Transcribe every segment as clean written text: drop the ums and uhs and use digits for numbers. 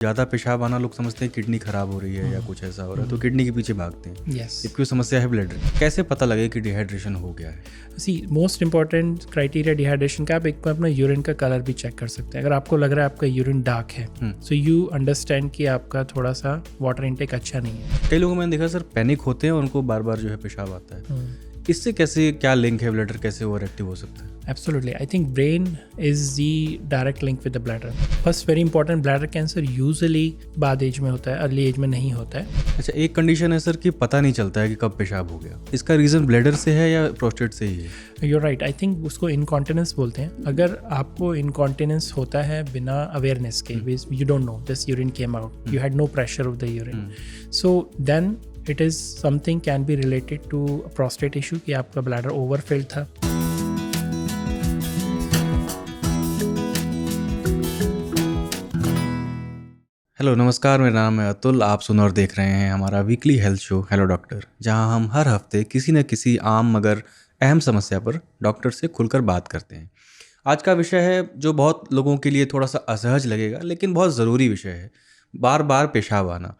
ज़्यादा पेशाब आना लोग समझते हैं किडनी खराब हो रही है या कुछ ऐसा हो रहा है तो किडनी के पीछे भागते हैं। यस जबकि समस्या है ब्लड। कैसे पता लगे कि डिहाइड्रेशन हो गया है? सी मोस्ट इंपॉर्टेंट क्राइटेरिया डिहाइड्रेशन का, आप एक बार अपना यूरिन का कलर भी चेक कर सकते हैं। अगर आपको लग रहा है आपका यूरिन डार्क है सो यू अंडरस्टैंड कि आपका थोड़ा सा वाटर इनटेक अच्छा नहीं है। कई लोगों मैंने देखा सर पैनिक होते हैं और उनको बार बार जो है पेशाब आता है। इससे कैसे क्या लिंक है? ब्लडर कैसे ओवर एक्टिव हो सकता है? Absolutely. I think brain is the direct link with the bladder. First, very important, bladder cancer usually बाद एज में होता है, अर्ली एज में नहीं होता है। अच्छा, एक कंडीशन है सर कि पता नहीं चलता है कि कब पेशाब हो गया। इसका रीज़न ब्लैडर से है या प्रोस्टेट से ही है? You're right. I think उसको इनकॉन्टिनेंस बोलते हैं। अगर आपको इनकॉन्टिनेंस होता है बिना अवेयरनेस के, you don't know this urine came out, you had no pressure of the urine, so then it is something can be related to a prostate issue कि आपका bladder overfilled था। हेलो नमस्कार, मेरा नाम है अतुल। आप सुन और देख रहे हैं हमारा weekly health show hello doctor, जहां हम हर हफ्ते किसी न किसी आम मगर अहम समस्या पर डॉक्टर से खुलकर बात करते हैं। आज का विषय है जो बहुत लोगों के लिए थोड़ा सा असहज लगेगा लेकिन बहुत ज़रूरी विषय है, बार बार पेशाब आना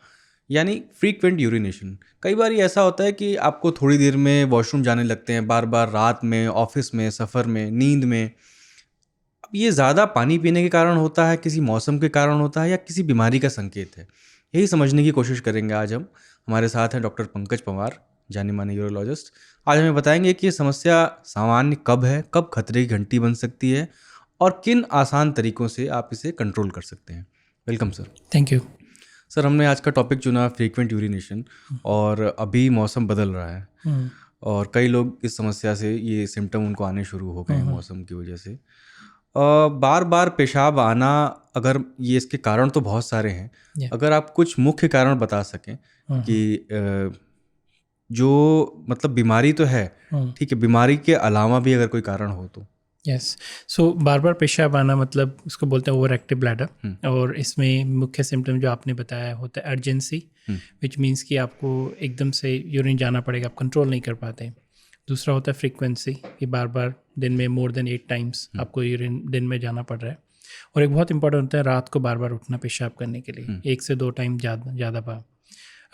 यानी फ्रीक्वेंट यूरिनेशन। कई बार ये ऐसा होता है कि आपको थोड़ी देर में वॉशरूम जाने लगते हैं, बार बार रात में, ऑफिस में, सफ़र में, नींद में। ये ज़्यादा पानी पीने के कारण होता है, किसी मौसम के कारण होता है या किसी बीमारी का संकेत है? यही समझने की कोशिश करेंगे आज हम। हमारे साथ हैं डॉक्टर पंकज पंवार, जाने माने यूरोलॉजिस्ट। आज हमें बताएंगे कि ये समस्या सामान्य कब है, कब खतरे की घंटी बन सकती है और किन आसान तरीकों से आप इसे कंट्रोल कर सकते हैं। Welcome sir. Thank you sir, हमने आज का टॉपिक चुना फ्रीक्वेंट यूरिनेशन, और अभी मौसम बदल रहा है और कई लोग इस समस्या से, ये सिम्टम उनको आने शुरू हो गए हैं मौसम की वजह से। बार बार पेशाब आना, अगर ये इसके कारण तो बहुत सारे हैं, अगर आप कुछ मुख्य कारण बता सकें कि जो मतलब बीमारी तो है, ठीक है, बीमारी के अलावा भी अगर कोई कारण हो तो। यस, सो बार बार पेशाब आना मतलब उसको बोलते हैं ओवर एक्टिव ब्लैडर। और इसमें मुख्य सिम्टम जो आपने बताया होता है अर्जेंसी, विच मीन्स कि आपको एकदम से यूरिन जाना पड़ेगा, आप कंट्रोल नहीं कर पाते। दूसरा होता है फ्रीक्वेंसी, कि बार बार दिन में मोर देन 8 टाइम्स आपको यूरिन दिन में जाना पड़ रहा है। और एक बहुत इंपॉर्टेंट होता है रात को बार बार उठना पेशाब करने के लिए, 1 से 2 टाइम ज़्यादा बार।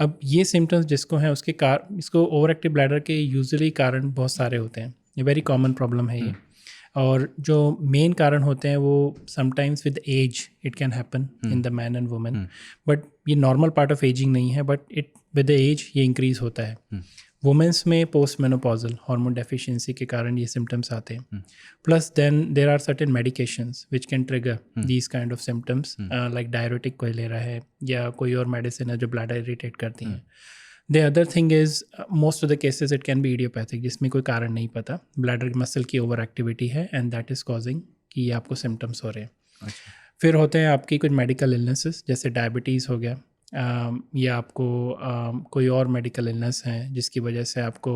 अब ये सिम्टम्स जिसको हैं उसके इसको ओवर एक्टिव ब्लैडर के यूजुअली कारण बहुत सारे होते हैं, ये वेरी कॉमन प्रॉब्लम है ये। और जो मेन कारण होते हैं वो sometimes with age it can happen in the man and women, but ये नॉर्मल पार्ट ऑफ एजिंग नहीं है, but it with the age ये इंक्रीज होता है। वुमेंस में पोस्ट मेनोपॉजल हार्मोन डेफिशिएंसी के कारण ये सिम्टम्स आते हैं। Plus then there are certain medications which can trigger these kind of symptoms, like diuretic कोई ले रहा है या कोई और मेडिसिन है जो ब्लैडर इरिटेट करती हैं। The other thing is most of the cases it can be idiopathic, जिसमें कोई कारण नहीं पता, ब्लैडर मसल की ओवर एक्टिविटी है एंड दैट इज़ कॉजिंग कि ये आपको सिम्टम्स हो रहे हैं। अच्छा। फिर होते हैं आपकी कुछ मेडिकल इलनेसेस, जैसे डायबिटीज़ हो गया, या आपको कोई और मेडिकल इलनेस है जिसकी वजह से आपको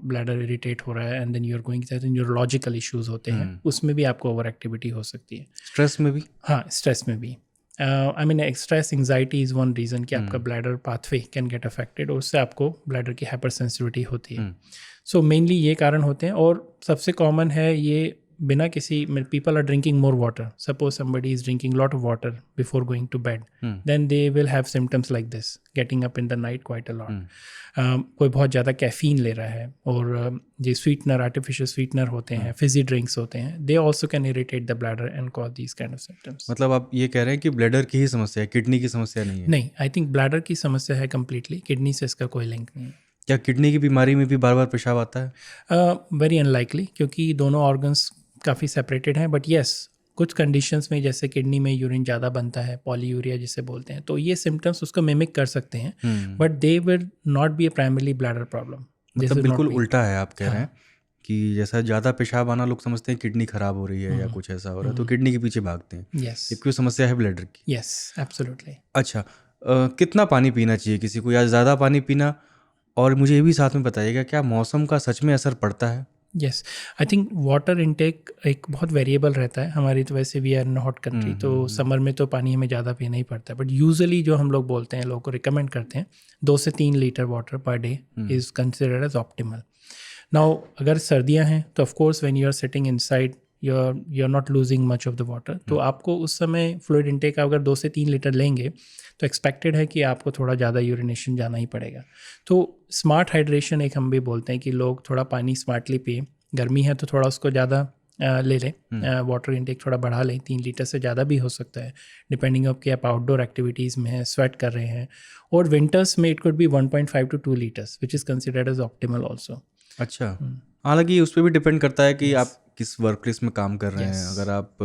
ब्लैडर इरिटेट हो रहा है and then you are going neurological issues होते हैं, उसमें भी आपको ओवर एक्टिविटी हो सकती है। स्ट्रेस में भी? हाँ, स्ट्रेस में भी। I mean stress anxiety is one reason कि आपका bladder pathway can get affected और उससे आपको ब्लैडर की हाइपर सेंसिटिविटी होती है। सो मेनली ये कारण होते हैं। और सबसे कॉमन है ये बिना किसी, people are drinking more water, suppose somebody is drinking lot of water before going to bed, then they will have symptoms like this, getting up in the night quite a lot. कोई बहुत ज़्यादा caffeine ले रहा है, और जो sweetener, artificial sweetener होते हैं, फिजी ड्रिंक्स होते हैं, they also can irritate the bladder and cause these kind of symptoms. मतलब आप ये कह रहे हैं कि ब्लैडर की ही समस्या है, किडनी की समस्या नहीं है? नहीं, आई थिंक ब्लैडर की समस्या है कम्प्लीटली, किडनी से इसका कोई लिंक नहीं है। क्या किडनी की बीमारी में भी बार बार पेशाब आता है? वेरी अनलाइकली, क्योंकि दोनों ऑर्गन्स काफ़ी सेपरेटेड हैं। बट येस, कुछ कंडीशंस में जैसे किडनी में यूरिन ज़्यादा बनता है, पॉलीयूरिया जिसे बोलते हैं, तो ये सिम्टम्स उसको मिमिक कर सकते हैं, but they will not be a primary bladder problem. मतलब बिल्कुल उल्टा है, आप कह रहे हैं कि जैसा ज़्यादा पेशाब आना लोग समझते हैं किडनी खराब हो रही है या कुछ ऐसा हो रहा है तो किडनी के पीछे भागते हैं। यस, जबकि समस्या है ब्लैडर की। Yes, absolutely. अच्छा, कितना पानी पीना चाहिए किसी को, या ज़्यादा पानी पीना? और मुझे ये भी साथ में बताइएगा, क्या मौसम का सच में असर पड़ता है? Yes, I think water intake एक बहुत वेरिएबल रहता है। हमारी तो वैसे we are in hot country, तो समर में तो पानी हमें ज़्यादा पीना ही पड़ता है, बट यूजुअली जो हम लोग बोलते हैं, लोगों को रिकमेंड करते हैं 2 से 3 litre water per day is considered as optimal. Now अगर सर्दियाँ हैं तो of course when you are sitting inside you are not losing much of the water, तो आपको उस समय फ्लूइड इनटेक अगर 2 से 3 लीटर लेंगे तो एक्सपेक्टेड है कि आपको थोड़ा ज़्यादा यूरिनेशन जाना ही पड़ेगा। तो स्मार्ट हाइड्रेशन एक हम भी बोलते हैं कि लोग थोड़ा पानी स्मार्टली पिए, गर्मी है तो थोड़ा उसको ज़्यादा ले लें, वाटर इनटेक थोड़ा बढ़ा लें, 3 लीटर से ज़्यादा भी हो सकता है डिपेंडिंग ऑफ कि आप आउटडोर एक्टिविटीज़ में हैं, स्वेट कर रहे हैं। और विंटर्स में it could be 1.5 to 2 litres which is considered as optimal also. अच्छा, हालांकि उस पर भी डिपेंड करता है कि Yes. आप किस वर्क प्लेस में काम कर रहे हैं। Yes. अगर आप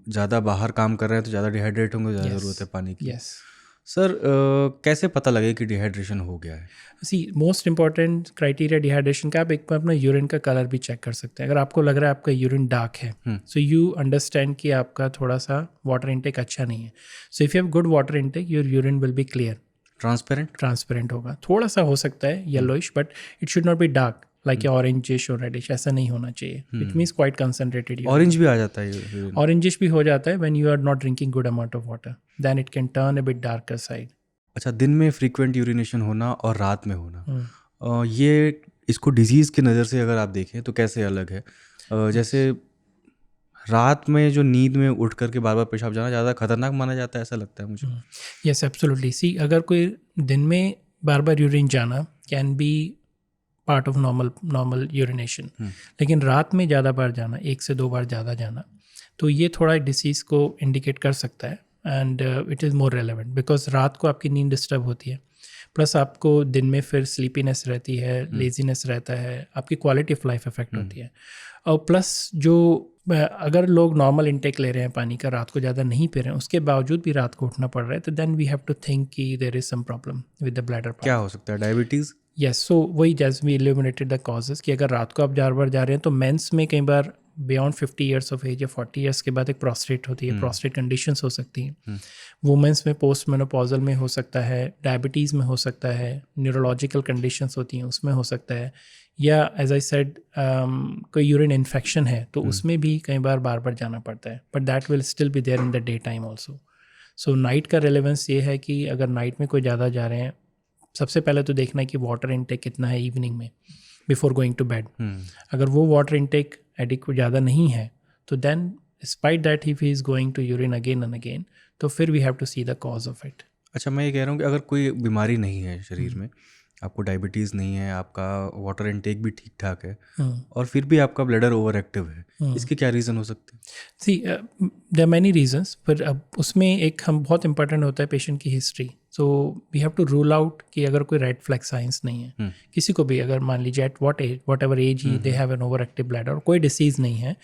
ज़्यादा बाहर काम कर रहे हैं तो ज़्यादा डिहाइड्रेट होंगे, ज़्यादा Yes. ज़रूरत है पानी की। Yes. सर कैसे पता लगे कि डिहाइड्रेशन हो गया है? सी मोस्ट इंपॉर्टेंट क्राइटेरिया डिहाइड्रेशन का, आप एक बार अपना यूरिन का कलर भी चेक कर सकते हैं। अगर आपको लग रहा है आपका यूरिन डार्क है, सो यू अंडरस्टैंड कि आपका थोड़ा सा वाटर इनटेक अच्छा नहीं है। So if you have good water intake, your urine will be clear, transparent होगा। थोड़ा सा हो सकता है yellowish, but it should not be dark like orangish और रेडिश, ऐसा नहीं होना चाहिए। It means quite concentrated. Orange भी आ जाता है? ऑरेंजिश भी हो जाता है when you are not drinking good amount of water, then it can turn a bit darker side. अच्छा, दिन में फ्रीक्वेंट यूरिनेशन होना और रात में होना, ये इसको डिजीज़ की नज़र से अगर आप देखें तो कैसे अलग है? जैसे रात में जो नींद में उठ करके बार बार पेशाब जाना ज़्यादा खतरनाक माना जाता है, ऐसा लगता है मुझे। Yes, absolutely. सी, अगर कोई दिन में बार बार यूरिन जाना can be part of normal urination, लेकिन रात में ज़्यादा बार जाना, 1 से 2 बार ज़्यादा जाना, तो ये थोड़ा डिसीज़ को इंडिकेट कर सकता है। And it is more relevant because रात को आपकी नींद डिस्टर्ब होती है, प्लस आपको दिन में फिर स्लीपीनेस रहती है, लेजीनेस रहता है, आपकी क्वालिटी ऑफ लाइफ इफेक्ट होती है। और प्लस जो अगर लोग नॉर्मल इनटेक ले रहे हैं पानी का, रात को ज़्यादा नहीं पी रहे हैं, उसके बावजूद भी रात को उठना पड़ रहा है, तो then we have to think कि there is some problem with the bladder. क्या हो सकता है? डायबिटीज़? यस, सो वही जैसे वी इल्यूमिनेटेड द कॉजेज़ कि अगर रात को आप बार जा रहे हैं तो मेंस में कई बार बियॉन्ड 50 ईयर्स ऑफ एज या 40 ईयर्स के बाद एक प्रोस्टेट होती है, प्रोस्टेट कंडीशंस हो सकती हैं। वुमेंस में पोस्ट मेनोपॉजल में हो सकता है, डायबिटीज़ में हो सकता है, न्यूरोलॉजिकल कंडीशंस होती हैं उसमें हो सकता है, या एज आई सेड कोई यूरिन इन्फेक्शन है तो उसमें भी कई बार जाना पड़ता है, but that will still be there in the day time also. So night का रेलेवेंस ये है कि अगर नाइट में कोई ज़्यादा जा रहे हैं, सबसे पहले तो देखना है कि वाटर इनटेक कितना है इवनिंग में बिफोर गोइंग टू बेड। अगर वो वाटर इनटेक एडिक्वेट ज़्यादा नहीं है तो then despite that if he is going to urine again and again, तो फिर we have to see the cause of it. अच्छा, मैं ये कह रहा हूँ कि अगर कोई बीमारी नहीं है शरीर में, आपको डायबिटीज़ नहीं है, आपका वाटर इनटेक भी ठीक ठाक है, और फिर भी आपका ब्लैडर ओवर एक्टिव है, इसके क्या रीज़न हो सकते हैं? सी देयर आर मैनी रीजंस, पर अब उसमें एक हम बहुत इंपॉर्टेंट होता है पेशेंट की history. So we have to rule out कि अगर कोई रेड फ्लैग साइंस नहीं है, किसी को भी अगर मान लीजिए at whatever age he they have an over active bladder और कोई डिसीज़ नहीं है,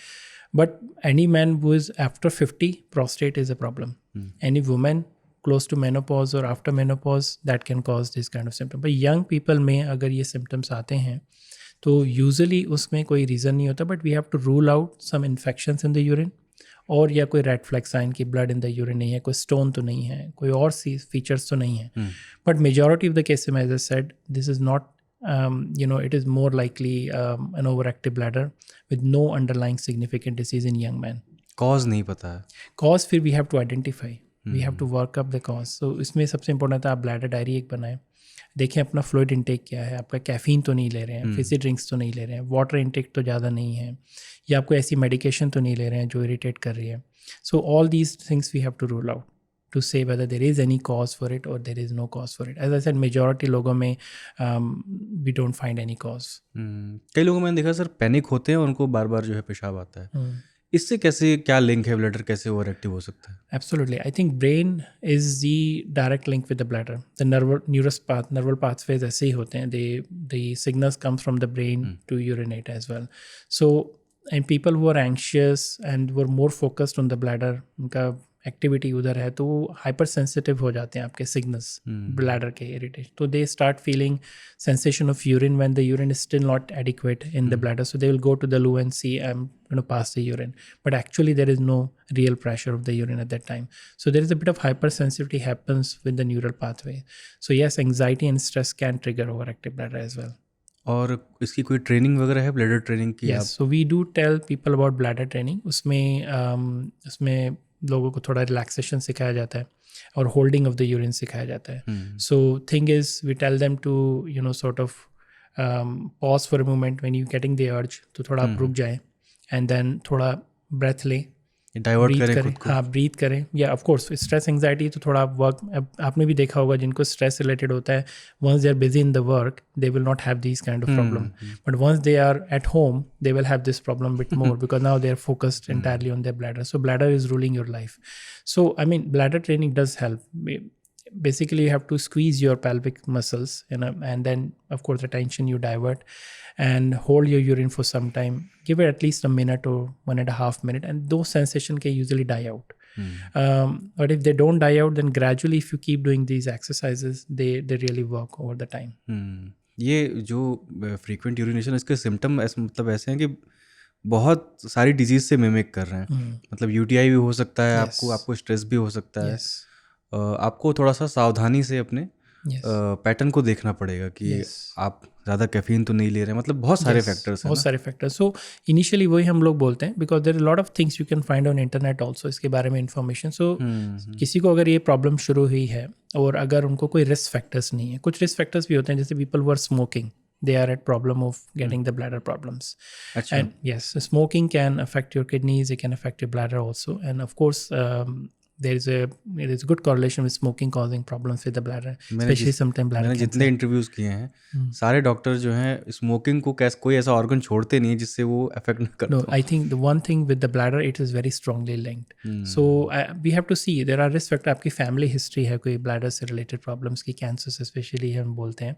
but any man who is after 50 prostate is a problem, any women close to menopause or after menopause that can cause this kind of symptom. But young people में अगर ये symptoms आते हैं तो usually उसमें कोई reason नहीं होता, but we have to rule out some infections in the urine, और या कोई रेड फ्लैग साइन की ब्लड इन द यूरिन नहीं है, कोई स्टोन तो नहीं है, कोई और सी फीचर्स तो नहीं है। But majority of the cases में as I said this is not it is more likely an overactive bladder with no underlying significant disease in young men. Cause नहीं पता है? कॉज फिर we have to identify, we have to work up the cause. So इसमें सबसे important है आप bladder diary एक बनाएं, देखें अपना फ्लूइड इनटेक क्या है, आपका कैफीन तो नहीं ले रहे हैं, फिजी ड्रिंक्स तो नहीं ले रहे हैं, वाटर इनटेक तो ज़्यादा नहीं है, या आपको ऐसी मेडिकेशन तो नहीं ले रहे हैं जो इरिटेट कर रही है। So all these things we have to rule out to say whether there is any cause for it or there is no cause for it. As I said, majority लोगों में we don't find any cause. कई लोगों मैंने देखा sir panic होते हैं, उनको बार बार जो है पेशाब आता है, इससे कैसे क्या लिंक है? ब्लैडर कैसे ओवर एक्टिव हो सकता है? Absolutely. I think brain is the direct link with the bladder. The neural pathways ऐसे ही होते हैं. The signals comes from the brain to urinate as well. So, and people who are anxious and who are more focused on the bladder, उनका activity उधर है तो वो hyper sensitive हो जाते हैं आपके सिग्नल्स ब्लैडर के इरिटेशन, तो they start feeling sensation of urine when the urine is still not adequate in the bladder, so they will go to the loo and see I'm going to pass the urine, but actually there is no real pressure of the urine at that time. So there is a bit of hypersensitivity happens with the neural pathway. So yes, anxiety and stress can trigger overactive bladder as well. और इसकी कोई training वगैरह है, bladder training की? Yes, so we do tell people about bladder training. उसमें लोगों को थोड़ा रिलैक्सेशन सिखाया जाता है और होल्डिंग ऑफ द यूरिन सिखाया जाता है. So thing is we tell them to sort of pause for a moment when you getting the urge, तो थोड़ा आप रुक जाएं एंड देन थोड़ा ब्रेथ लें, डाइवर्ट ब्रीथ करें करें, खुद को। हाँ ब्रीथ करें। या ऑफ कोर्स स्ट्रेस एंजाइटी तो थोड़ा वर्क, आपने भी देखा होगा जिनको स्ट्रेस रिलेटेड होता है, once they are busy in the work they will not have this kind of problem, but once they are at home they will have this problem bit more because now they are focused entirely on their bladder. So bladder is ruling your life. So I mean bladder training does help. Basically you have to squeeze your pelvic muscles, and then of course the tension you divert and hold your urine for some time. Give it at least a minute or 1.5 minutes, and those sensations can usually die out. But if they don't die out, then gradually if you keep doing these exercises, they really work over the time. ये जो frequent urination, इसके symptom मतलब ऐसे हैं कि बहुत सारी disease से मिमिक कर रहे हैं। मतलब यूटीआई भी हो सकता है, आपको स्ट्रेस भी हो सकता है। आपको थोड़ा सा सावधानी से अपने पैटर्न को देखना पड़ेगा कि आप ज़्यादा कैफीन तो नहीं ले रहे हैं। मतलब बहुत सारे फैक्टर्स हैं, बहुत सारे फैक्टर्स। सो इनिशियली वही हम लोग बोलते हैं, because there are lot of things you can find on internet also इसके बारे में इन्फॉर्मेशन। सो किसी को अगर ये प्रॉब्लम शुरू हुई है और अगर उनको कोई रिस्क फैक्टर्स नहीं है, कुछ रिस्क फैक्टर्स भी होते हैं, जैसे people were smoking, they are at problem of getting the bladder problems. Achha. And yes, smoking can affect your kidneys, it can affect your bladder also, and of course there is a good correlation with smoking causing problems with the bladder, especially sometimes bladder मैंने cancer. जितने interviews किए हैं सारे doctor जो हैं smoking को कोई ऐसा ऑर्गन छोड़ते नहीं है जिससे वो अफेक्ट ना करता। No, I think the one thing with the bladder, it is very strongly linked. So we have to see there are risk factor. आपकी family history है कोई bladder से related problems की, cancers especially हम बोलते हैं,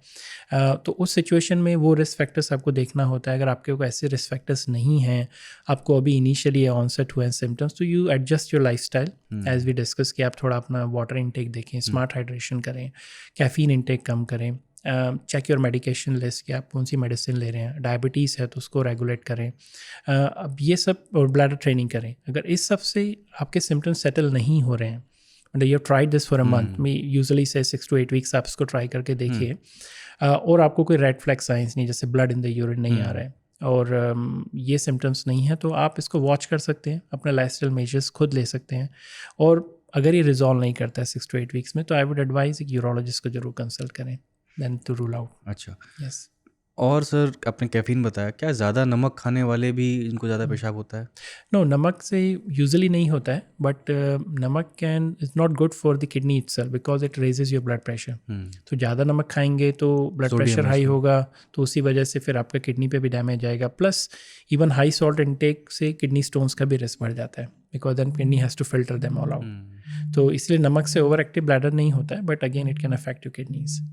तो उस situation में वो risk factors आपको देखना होता है। अगर आपके कोई ऐसे risk factors नहीं हैं, आपको अभी initially onset हुए symptoms, तो you adjust your lifestyle as we discuss कि आप थोड़ा अपना water intake देखें, smart hydration करें, caffeine intake कम करें, चेक योर मेडिकेशन लिस्ट कि आप कौन सी मेडिसिन ले रहे हैं, डायबिटीज़ है तो उसको रेगुलेट करें, अब ये सब, और ब्लैडर ट्रेनिंग करें। अगर इस सब से आपके सिम्टम्स सेटल नहीं हो रहे हैं, and you try this for a month, me usually से 6 to 8 weeks आप इसको ट्राई करके देखिए, और आपको कोई रेड फ्लैग साइंस नहीं, जैसे ब्लड इन द यूरिन नहीं आ रहा है और ये सिम्टम्स नहीं है, तो आप इसको वॉच कर सकते हैं, अपने लाइफस्टाइल मेजर्स खुद ले सकते हैं। और अगर ये रिजॉल्व नहीं करता है 6 to 8 weeks में, तो आई वुड एडवाइज एक यूरोलॉजिस्ट को जरूर कंसल्ट करें then to rule out. अच्छा, yes. और सर आपने कैफीन बताया, क्या ज़्यादा नमक खाने वाले भी इनको ज़्यादा पेशाब होता है? नो, नमक से यूजुअली नहीं होता है, बट नमक can is not good for the kidney itself because it raises your blood pressure. तो ज़्यादा नमक खाएंगे तो ब्लड प्रेशर हाई होगा, तो उसी वजह से फिर आपका किडनी पे भी डैमेज आएगा। Plus even high salt intake से किडनी स्टोन्स का भी रिस्क बढ़ जाता है, because then kidney has to filter them all out. तो इसलिए नमक से ओवर एक्टिव ब्लैडर नहीं होता है, but again it can affect your kidneys.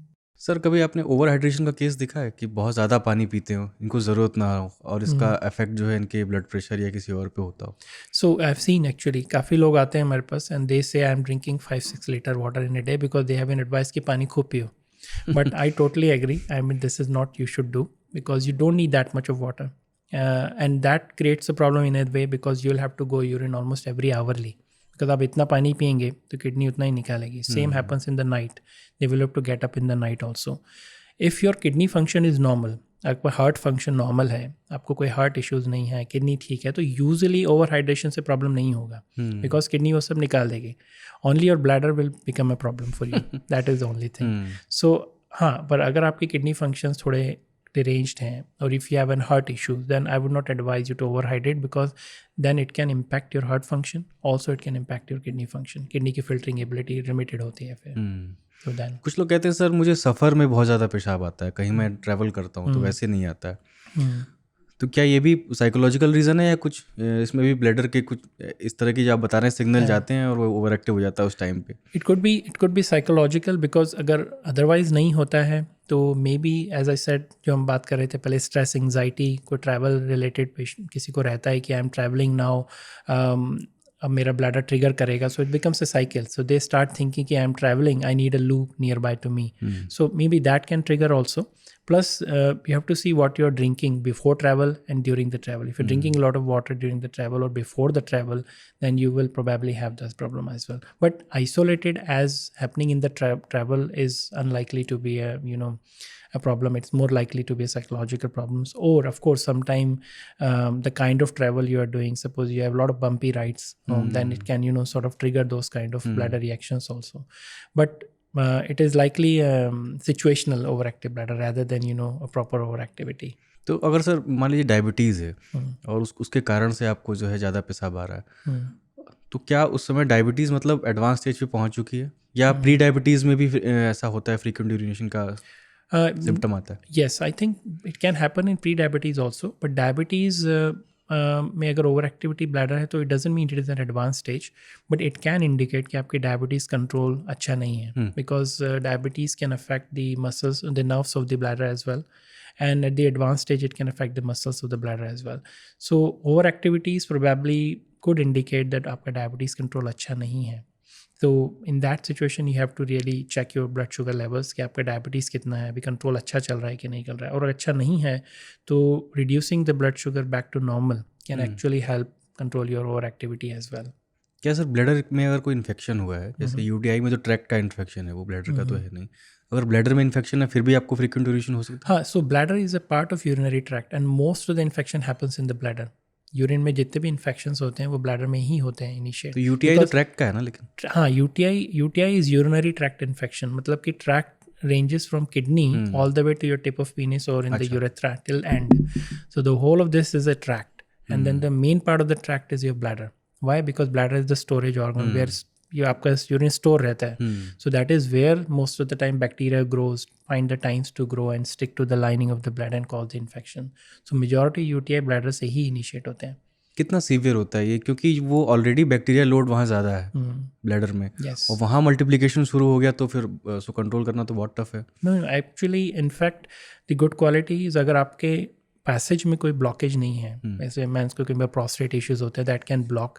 Sir कभी आपने ओवर हाइड्रेशन का केस दिखा है कि बहुत ज़्यादा पानी पीते हो, इनको ज़रूरत ना हो, और इसका इफेक्ट जो है इनके ब्लड प्रेशर या किसी और पे होता हो? So I have seen actually काफ़ी लोग आते हैं हमारे पास and they say I am drinking 5-6 litre water in a day because they have been advice कि पानी खूब पियो, but I totally agree. I mean this is not you should do because you don't need that much of water and that creates a problem in a way because you will have to go urine almost every hourly. Because आप इतना पानी पियेंगे तो kidney उतना ही निकालेगी। Same happens in the night, they will have to get up in the night also. If your kidney function is normal, आपका heart function normal है, आपको कोई हार्ट इश्यूज़ नहीं है, किडनी ठीक है, तो यूजुअली ओवर हाइड्रेशन से प्रॉब्लम नहीं होगा बिकॉज किडनी वो सब निकाल देगी। Only your bladder will become a problem for you, that is the only thing. So हाँ, पर अगर आपकी किडनी फंक्शंस थोड़े deranged हैं और if you have an heart issues, then I would not advise you to overhydrate because then it can impact your heart function, also it can impact your kidney function, kidney की filtering ability limited होती है फिर। So then कुछ लोग कहते हैं sir मुझे सफ़र में बहुत ज़्यादा पेशाब आता है, कहीं मैं ट्रैवल करता हूँ तो वैसे नहीं आता है, तो क्या ये भी साइकोलॉजिकल रीज़न है या कुछ इसमें भी ब्लैडर के कुछ इस तरह की जो आप बता रहे हैं सिग्नल जाते हैं और वो ओवर एक्टिव हो जाता है उस टाइम पे? It could be psychological because अगर अदरवाइज नहीं होता है तो maybe as I said, जो हम बात कर रहे थे पहले, स्ट्रेस एंजाइटी, कोई ट्रैवल रिलेटेड किसी को रहता है कि आई एम ट्रैवलिंग नाउ, अब मेरा ब्लैडर ट्रिगर करेगा, so it becomes a cycle, so they start thinking कि I am travelling, I need a loop near by to me, so maybe that can trigger also. Plus, you have to see what you're drinking before travel and during the travel. If you're drinking a lot of water during the travel or before the travel, then you will probably have this problem as well. But isolated as happening in the travel is unlikely to be a problem. It's more likely to be psychological problems. Or, of course, sometime the kind of travel you are doing, suppose you have a lot of bumpy rides, then it can, sort of trigger those kind of bladder reactions also. But it is likely situational overactive bladder rather than a proper overactivity. तो अगर sir मान लीजिए diabetes है और उसके कारण से आपको जो है ज़्यादा पेशाब आ रहा है, तो क्या उस समय डायबिटीज़ मतलब एडवांस स्टेज पे पहुंच चुकी है, या प्री डायबिटीज़ में भी ऐसा होता है, फ्रीक्वेंट यूरिनेशन का सिम्टम आता है? Yes, I think it can happen in pre-diabetes also, but diabetes में अगर ओवर एक्टिविटी ब्लैडर है तो it doesn't mean it is an advance stage, but it can indicate कि आपकी डायबिटीज़ कंट्रोल अच्छा नहीं है, because diabetes can affect the muscles, the nerves of the bladder as well, and at the advanced stage it can affect the muscles of the bladder as well. So over activities probably could indicate that आपका diabetes control अच्छा नहीं है. तो in that situation you have to really check your blood sugar levels कि आपका diabetes कितना है, अभी कंट्रोल अच्छा चल रहा है कि नहीं चल रहा है, और अच्छा नहीं है तो reducing the blood sugar back to normal can actually help control your overactivity as well. क्या सर ब्लैडर में अगर कोई इन्फेक्शन हुआ है, जैसे यूटीआई में तो ट्रैक्ट का इन्फेक्शन है, वो ब्लैडर का तो है नहीं, अगर ब्लैडर में इन्फेक्शन है फिर भी आपको फ्रीक्वेंट यूरिनेशन हो सकता है? हाँ, so bladder is a part of urinary tract and most of the infection happens in the bladder. Urine में जितने भी इन्फेक्शंस होते हैं वो ब्लैडर में ही होते हैं इनिशिएट. तो यूटीआई तो ट्रैक्ट का है ना, लेकिन हाँ, UTI is urinary tract infection, मतलब कि tract ranges from kidney all the way to your tip of penis or in the urethra till end. So the whole of this is a tract, and then the main part of the tract is your bladder. Why? Because bladder is the storage organ where you आपका urine store रहता है. So that is where most of the time bacteria grows, find the times to grow and stick to the lining of the bladder and cause the infection. So majority UTI bladder से ही initiate होते हैं. कितना severe होता है ये, क्योंकि वो already bacteria load वहाँ ज़्यादा है ब्लैडर में, Yes. और वहाँ मल्टीप्लिकेशन शुरू हो गया तो फिर उसको कंट्रोल करना तो बहुत टफ है. No, actually in fact the good quality is अगर आपके पैसेज में कोई ब्लॉकेज नहीं है, जैसे मेंस को कई बार प्रोस्टेट इश्यूज होते हैं दैट कैन ब्लॉक,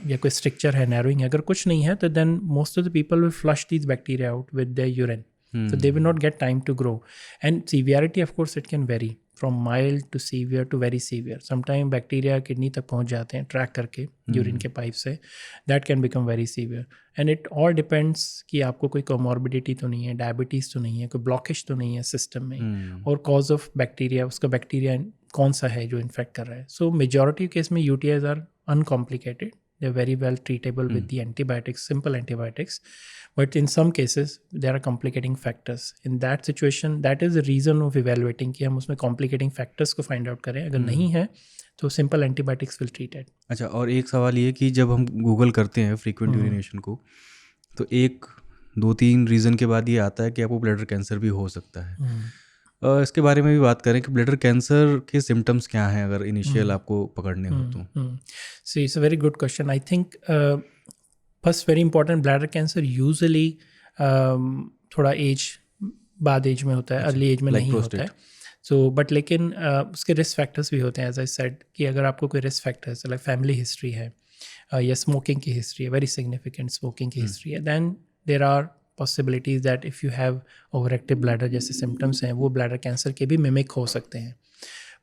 या कोई स्ट्रक्चर है, नैरोइंग, अगर कुछ नहीं है तो then most of the people will flush these bacteria out with their urine, so they will not get time to grow. And severity of course it can vary from mild to severe to very severe. Sometimes bacteria kidney तक पहुंच जाते हैं track करके urine के pipe से, that can become very severe. And it all depends कि आपको कोई comorbidity तो नहीं है, डायबिटीज़ तो नहीं है, कोई ब्लॉकेज तो नहीं है सिस्टम में, और कॉज ऑफ बैक्टीरिया, उसका बैक्टीरिया कौन सा है जो इन्फेक्ट कर रहा है. सो मेजॉरिटी केस में UTIs are uncomplicated, they are very well treatable with the antibiotics, simple antibiotics. But in some cases there are complicating factors. In that situation that is the reason of evaluating कि हम उसमें complicating factors को find out करें. अगर नहीं है तो simple antibiotics will treat it. अच्छा, और एक सवाल ये कि जब हम गूगल करते हैं फ्रीक्वेंट यूरिनेशन को, तो 1-2-3 रीज़न के बाद ये आता है कि आपको ब्लैडर कैंसर भी हो सकता है. इसके बारे में भी बात करें कि ब्लैडर कैंसर के सिम्टम्स क्या हैं अगर इनिशियल आपको पकड़ने हो तो. So it's a very good question. I think first very important, bladder cancer usually थोड़ा एज बाद एज में होता है, अर्ली एज में नहीं होता है. सो बट लेकिन उसके रिस्क फैक्टर्स भी होते हैं, एज आई सेड कि अगर आपको कोई risk factors like family history है या स्मोकिंग की हिस्ट्री है, वेरी सिग्निफिकेंट स्मोकिंग की हिस्ट्री है, then there are possibilities that if you have overactive bladder जैसे सिम्टम्स हैं वो ब्लैडर कैंसर के भी मिमिक हो सकते हैं.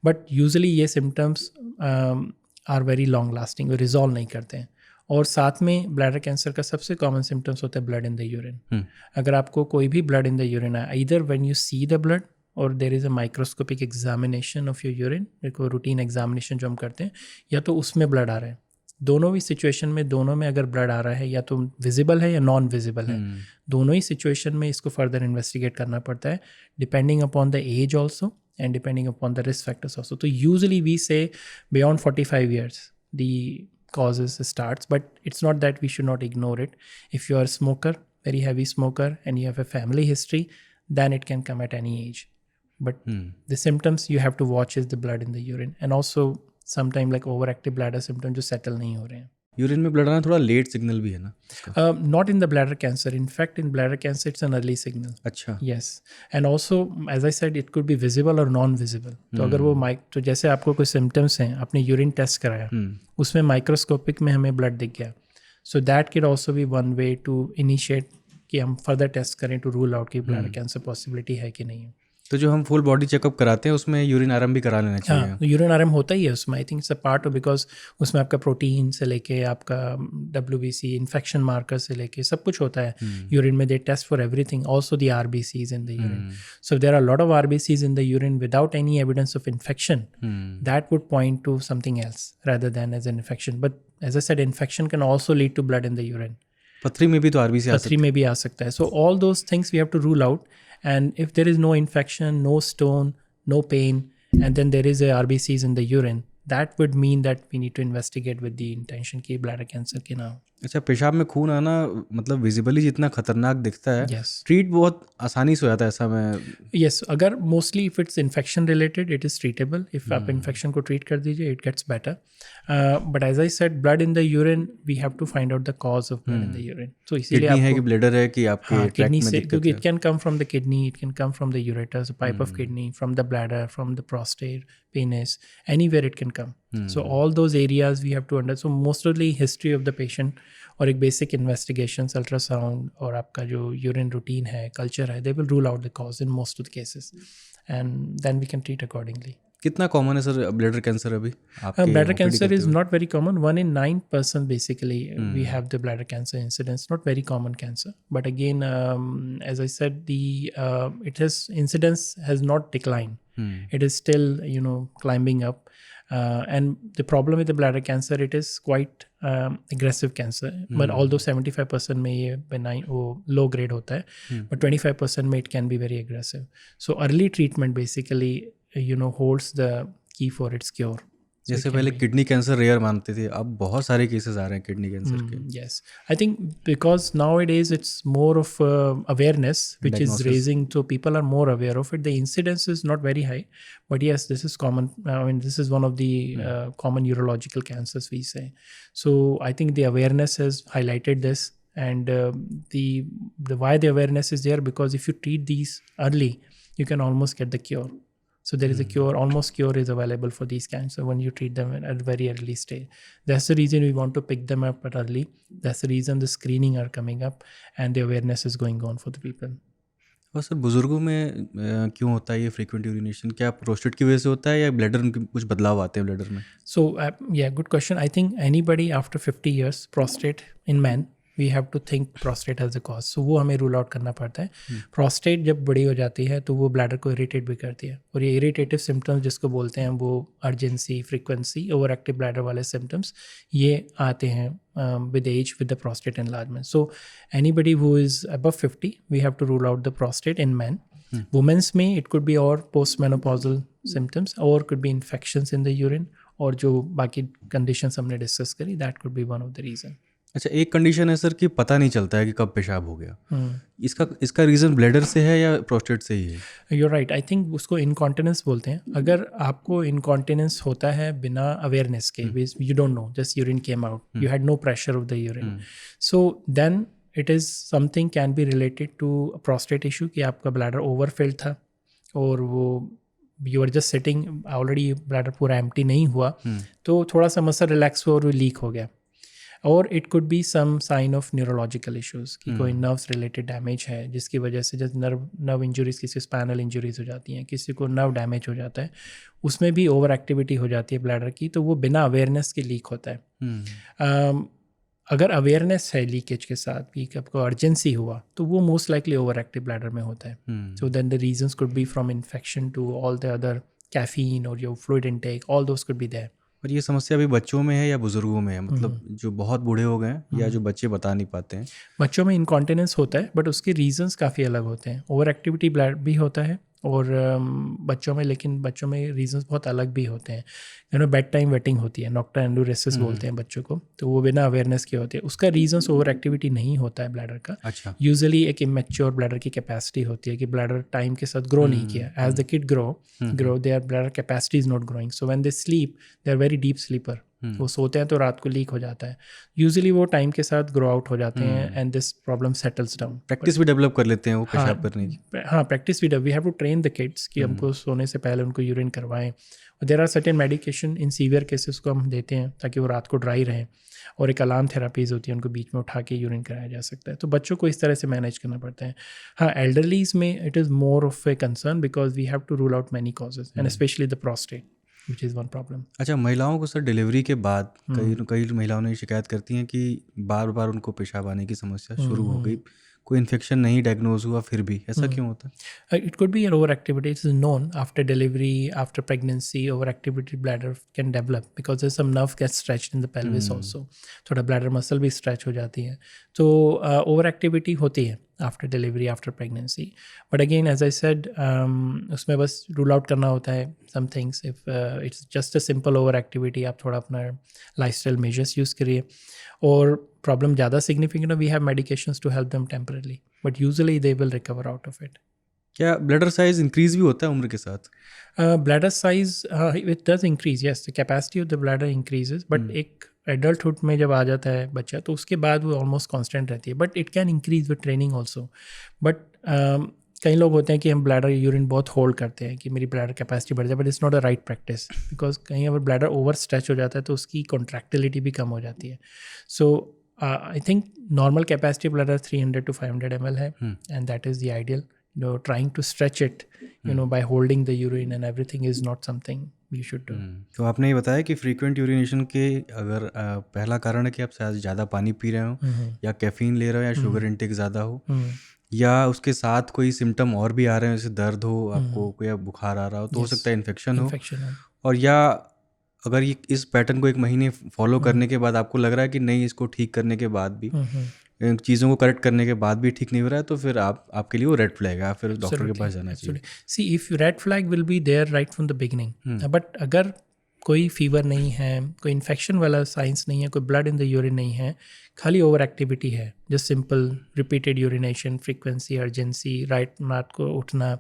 बट यूजुअली ये symptoms are very long lasting, resolve नहीं करते हैं. और साथ में ब्लैडर कैंसर का सबसे कॉमन सिम्टम्स होता है ब्लड इन द यूरिन. अगर आपको कोई भी ब्लड इन द यूरिन है, either when you see the blood और there is a microscopic examination of your urine, एक रूटीन एग्जामिनेशन जो हम करते हैं, या तो उसमें ब्लड आ रहा है. दोनों भी सिचुएशन में, दोनों में अगर ब्लड आ रहा है या तो विजिबल है या नॉन विजिबल है, दोनों ही सिचुएशन में इसको फर्दर इन्वेस्टिगेट करना पड़ता है, depending upon the age also and depending upon the risk factors also. So usually we say beyond 45 years the causes starts, but it's not that we should not ignore it. If you are a smoker, very heavy smoker, and you have a family history, then it can come at any age. But the symptoms you have to watch is the blood in the urine, and also sometime like overactive bladder symptoms जो settle नहीं हो रहे हैं. Urine में blood आना थोड़ा late signal भी है ना? Not in the bladder cancer. In fact, in bladder cancer, it's an early signal. अच्छा. Yes. And also, as I said, it could be visible or non-visible. तो अगर वो तो जैसे आपको कोई symptoms हैं, आपने यूरिन टेस्ट कराया, उसमें माइक्रोस्कोपिक में हमें ब्लड दिख गया. So that could also be one way to initiate कि हम फर्दर टेस्ट करें टू रूल आउट कि ब्लैडर कैंसर पॉसिबिलिटी है कि नहीं है. तो जो हम फुल बॉडी चेकअप कराते हैं उसमें यूरिन आरएम भी करा लेना चाहिए. हाँ, यूरिन आरएम होता ही है उसमें. I think it's a part of, because उसमें आपका प्रोटीन से लेके आपका WBC, इन्फेक्शन मार्कर से लेके सब कुछ होता है यूरिन में. They test for everything, also the RBCs in the urine. So there are lot of RBCs in the urine without any evidence of infection, that would point to something else rather than as an infection. But as I said, infection can also lead to blood in the urine. पथरी में भी तो RBC पथरी में भी आ सकता है. So all those things we have to rule out. And if there is no infection, no stone, no pain, and then there is a RBCs in the urine, that would mean that we need to investigate with the intention कि bladder cancer के ना हो. अच्छा, पेशाब में खून आना मतलब विजिबली जितना खतरनाक दिखता है, Yes. ट्रीट बहुत आसानी से हो जाता है, ऐसा मैं Yes, अगर mostly if it's infection related it is treatable. If आप इन्फेक्शन को ट्रीट कर दीजिए it gets better. But as I said blood in the urine we have to find out the cause of blood in the urine. तो इसीलिए kidney है कि आपको bladder है कि आपके ट्रैक्ट किडनी में से, दिक्कत क्योंकि है? It can come from the kidney, it can come from the ureters, pipe of kidney, from the bladder, from the prostate, penis, anywhere it can come. So all those areas we have to understand. So mostly history of the patient और एक basic investigations, ultrasound और आपका जो urine routine है, culture है, they will rule out the cause in most of the cases, and then we can treat accordingly. कितना common है sir bladder cancer अभी आपके Bladder OPD cancer करते is हुए? not very common. 1 in 9 person basically we have the bladder cancer incidence. Not very common cancer, but again, as I said, the it has incidence has not declined. It is still climbing up, and the problem with the bladder cancer, it is quite aggressive cancer. But although 75% में ये benign वो low grade होता है, but 25% में it can be very aggressive. So early treatment basically holds the key for its cure. So जैसे it can पहले be- kidney cancer rare मानते थे, अब बहुत सारे केसेस आ रहे हैं किडनी कैंसर के. Yes, I think because nowadays it's more of awareness, which Diagnosis. is raising, so people are more aware of it. The incidence is not very high, but yes, this is common. I mean, this is one of the common urological cancers we say. So I think the awareness has highlighted this, and the why the awareness is there, because if you treat these early, you can almost get the cure. So there is a cure, almost cure is available for these cancer when you treat them at a very early stage. That's the reason we want to pick them up at early. That's the reason the screening are coming up and the awareness is going on for the people. और sir बुजुर्गों में क्यों होता है ये frequent urination? क्या prostate की वजह से होता है या ब्लैडर में कुछ बदलाव आते हैं ब्लैडर में? So yeah, good question. I think anybody after 50 years, prostate in men, we have to think prostate as a cause. So वो हमें रूल आउट करना पड़ता है. प्रोस्टेट जब बड़ी हो जाती है तो वो ब्लैडर को इरिटेट भी करती है, और ये इरिटेटिव सिम्टम्स जिसको बोलते हैं वो urgency, frequency, over active bladder वाले सिम्टम्स ये आते हैं with age with the prostate enlargement. So anybody who is above 50, we have to rule out the prostate in men. Women's में it could be or postmenopausal symptoms or could be infections in the urine, और जो बाकी conditions हमने discuss करी, that could be one of the reason. अच्छा, एक condition है sir कि पता नहीं चलता है कि कब पेशाब हो गया. इसका रीज़न ब्लैडर से है या प्रोस्टेट से ही है? You're right. I think उसको इनकॉन्टिनेंस बोलते हैं. अगर आपको इनकॉन्टिनेंस होता है बिना अवेयरनेस के, you don't know, just urine came out, you had no pressure of the urine, so then it is something can be related to a prostate issue कि आपका ब्लैडर ओवरफिल्ड था और वो you are just sitting, already bladder पूरा empty नहीं हुआ, तो थोड़ा सा मसल रिलैक्स हुआ और वो लीक हो गया. और it could be some sign of neurological issues कि कोई नर्व्स रिलेटेड डैमेज है जिसकी वजह से जैसे नर्व इंजरीज, किसी स्पाइनल इंजरीज हो जाती हैं, किसी को नर्व डैमेज हो जाता है, उसमें भी ओवर एक्टिविटी हो जाती है ब्लैडर की, तो वो बिना अवेयरनेस के लीक होता है. अगर अवेयरनेस है लीकेज के साथ कि आपको अर्जेंसी हुआ तो वो most likely over active bladder में होता है. So then the reasons could be from infection to all the other caffeine और your fluid intake, all those could be there. और ये समस्या अभी बच्चों में है या बुजुर्गों में है? मतलब जो बहुत बूढ़े हो गए हैं या जो बच्चे बता नहीं पाते हैं? बच्चों में इनकॉन्टिनेंस होता है बट उसके रीजंस काफ़ी अलग होते हैं. ओवर एक्टिविटी ब्लैडर भी होता है और बच्चों में, लेकिन बच्चों में रीजंस बहुत अलग भी होते हैं. बेड टाइम वेटिंग होती है, नॉक्टर्नल एंडोरेसिस बोलते हैं बच्चों को, तो वो बिना अवेयरनेस के होती है. उसका रीजंस ओवर एक्टिविटी नहीं होता है ब्लैडर का. अच्छा. यूजुअली एक इमेच्योर ब्लैडर की कैपेसिटी होती है कि ब्लैडर टाइम के साथ ग्रो नहीं किया. As the kid grow their bladder capacity is not growing, so when they sleep they are very deep sleeper. वो सोते हैं तो रात को लीक हो जाता है. यूजुअली वो टाइम के साथ ग्रो आउट हो जाते हैं and this problem settles down. Practice भी डेवलप कर लेते हैं वो पेशाब करने की. हाँ, प्रैक्टिस भी. We have to train the kids कि हमको सोने से पहले उनको यूरिन करवाएं. और there are certain medication in severe cases को हम देते हैं ताकि वो रात को ड्राई रहें, और एक अलार्म थेरापीज़ होती है, उनको बीच में उठा के यूरिन कराया जा सकता है. तो बच्चों को इस तरह से मैनेज करना पड़ता है. हाँ, एल्डरलीज में it is more of a concern because we have to rule out many causes and specially the prostate, which is one problem. अच्छा, महिलाओं को सर डिलीवरी के बाद कई महिलाओं ने शिकायत करती हैं कि बार बार उनको पेशाब आने की समस्या शुरू हो गई, कोई इन्फेक्शन नहीं डायग्नोज हुआ फिर भी, ऐसा क्यों होता है? It could be an overactivity. It is known after delivery, after pregnancy, overactivity bladder can develop because there's some nerve gets stretched in the pelvis also. थोड़ा bladder muscle भी stretch हो जाती है, तो overactivity होती है. After delivery, after pregnancy. But again as I said, उसमें बस रूल आउट करना होता है some things. If it's just a simple over activity, आप थोड़ा अपना लाइफस्टाइल मेजर्स यूज़ करिए. और प्रॉब्लम ज़्यादा सिग्निफिकेंट है, we have medications to help them temporarily, but usually they will recover out of it. क्या ब्लैडर साइज इंक्रीज भी होता है उम्र के साथ? Bladder size it does increase, yes, the capacity of the bladder increases, but एक adulthood में जब आ जाता है बच्चा तो उसके बाद वो ऑलमोस्ट कांस्टेंट रहती है. But it can increase with training also. But कई लोग होते हैं कि हम ब्लैडर यूरिन बहुत होल्ड करते हैं कि मेरी ब्लैडर कैपेसिटी बढ़ जाए, but it's not a right practice, because कहीं अगर ब्लैडर ओवर स्ट्रेच हो जाता है तो उसकी कॉन्ट्रैक्टिलिटी भी कम हो जाती है. So I think normal capacity bladder 300 to 500 ml है, and that is the ideal. Trying to stretch it, by holding the urine and everything is not something you should do. तो आपने ये बताया कि फ्रीक्वेंट यूरिनेशन के अगर पहला कारण है कि आप शायद ज़्यादा पानी पी रहे हो, या कैफीन ले रहे हो, या शुगर इंटेक ज़्यादा हो, या उसके साथ कोई सिम्टम और भी आ रहे हैं, जैसे दर्द हो आपको, कोई बुखार आ रहा हो, तो हो सकता है इन्फेक्शन हो. और या अगर ये इस पैटर्न को 1 महीने फॉलो करने के बाद आपको लग रहा है कि नहीं, इसको ठीक करने के बाद भी, चीज़ों को करेक्ट करने के बाद भी ठीक नहीं हो रहा है, तो फिर आपके लिए वो रेड फ्लैग है, फिर डॉक्टर के पास जाना चाहिए. See if red flag will be there right from the beginning, but अगर कोई फीवर नहीं है, कोई इन्फेक्शन वाला साइंस नहीं है, कोई ब्लड इन द यूरिन नहीं है, खाली ओवर एक्टिविटी है, just simple repeated urination, frequency, urgency, रात को उठना,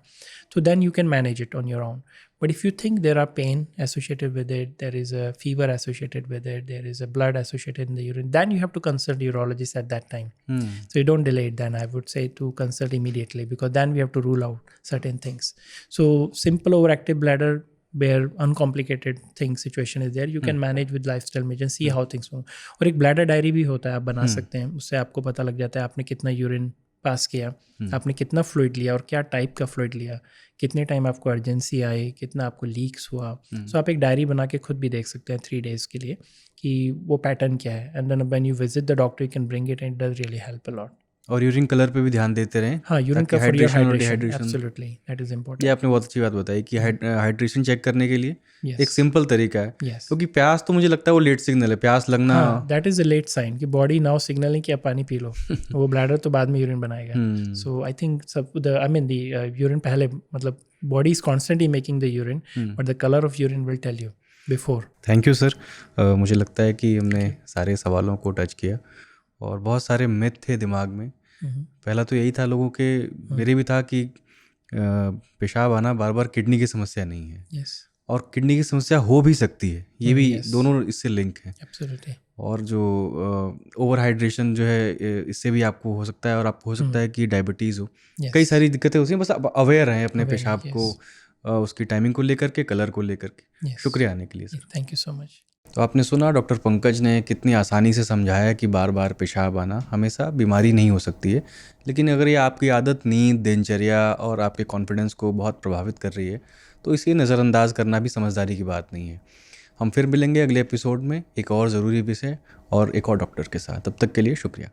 तो then you can manage it on your own. But if you think there are pain associated with it, there is a fever associated with it, there is a blood associated in the urine, then you have to consult urologist at that time. So you don't delay it then. I would say to consult immediately, because then we have to rule out certain things. So simple overactive bladder where uncomplicated situation is there, you can manage with lifestyle measures, see how things move. और एक bladder diary भी होता है, आप बना सकते हैं, उससे आपको पता लग जाता है आपने कितना यूरिन पास किया, आपने कितना फ्लूइड लिया और क्या टाइप का फ्लूइड लिया, कितने टाइम आपको अर्जेंसी आई, कितना आपको लीक्स हुआ. सो आप एक डायरी बना के खुद भी देख सकते हैं 3 days के लिए कि वो पैटर्न क्या है, and then when you visit the doctor you can bring it, and it does really help a lot. और यूरिन कलर पे भी ध्यान देते रहें. हाँ, यूरिन का for your hydration, absolutely, that is important. ये आपने बहुत अच्छी बात बताई कि हाइड्रेशन चेक करने के लिए एक सिंपल तरीका है, क्योंकि प्यास तो मुझे लगता है वो लेट सिग्नल है, प्यास लगना, that is a late sign कि बॉडी नाउ सिग्नलिंग कि आप पानी पी लो. वो ब्लैडर तो बाद में यूरिन बनाएगा. So I think the urine पहले, मतलब body is constantly making the urine, but the colour of urine will tell you before. Thank you sir. मुझे लगता है कि हमने सारे सवालों को टच किया, और बहुत सारे मिथ थे दिमाग में. पहला तो यही था लोगों के, मेरे भी था कि पेशाब आना बार बार किडनी की समस्या नहीं है, और किडनी की समस्या हो भी सकती है, ये भी दोनों इससे लिंक हैं. और जो ओवर हाइड्रेशन जो है, इससे भी आपको हो सकता है, और आपको हो सकता है कि डायबिटीज़ हो, कई सारी दिक्कतें होती हैं. बस आप अवेयर रहें अपने पेशाब को, उसकी टाइमिंग को लेकर के, कलर को लेकर के. शुक्रिया आने के लिए sir. Thank you so much. तो आपने सुना डॉक्टर पंकज ने कितनी आसानी से समझाया कि बार बार पेशाब आना हमेशा बीमारी नहीं हो सकती है, लेकिन अगर ये आपकी आदत, नींद, दिनचर्या और आपके कॉन्फिडेंस को बहुत प्रभावित कर रही है, तो इसे नज़रअंदाज करना भी समझदारी की बात नहीं है. हम फिर मिलेंगे अगले एपिसोड में एक और ज़रूरी विषय और एक और डॉक्टर के साथ. तब तक के लिए शुक्रिया.